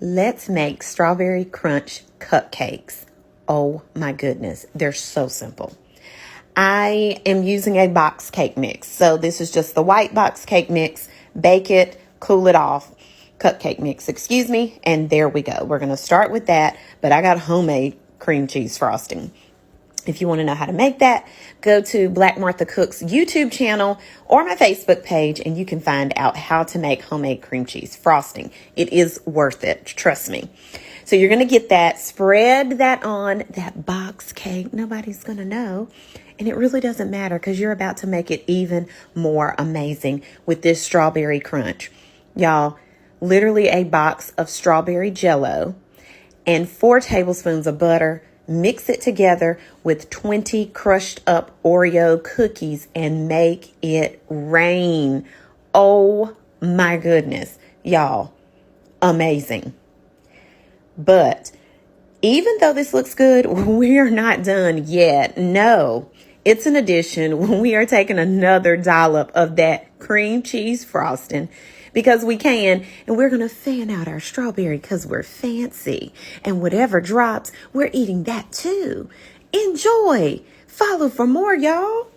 Let's make strawberry crunch cupcakes. Oh my goodness, they're so simple. I am using a box cake mix. So this is just the white box cake mix. Bake it, cool it off. Cupcake mix, excuse me. And there we go. We're going to start with that. But I got homemade cream cheese frosting. If you want to know how to make that, go to Black Martha Cooks YouTube channel or my Facebook page, and you can find out how to make homemade cream cheese frosting. It is worth it. Trust me. So you're going to get that, spread that on that box cake. Nobody's going to know. And it really doesn't matter because you're about to make it even more amazing with this strawberry crunch. Y'all, literally a box of strawberry jello and 4 tablespoons of butter. Mix it together with 20 crushed up Oreo cookies and make it rain. Oh my goodness. Y'all, amazing. But even though this looks good, we are not done yet. No, it's an addition when we are taking another dollop of that cream cheese frosting because we can, and we're going to fan out our strawberry because we're fancy. And whatever drops, we're eating that too. Enjoy. Follow for more, y'all.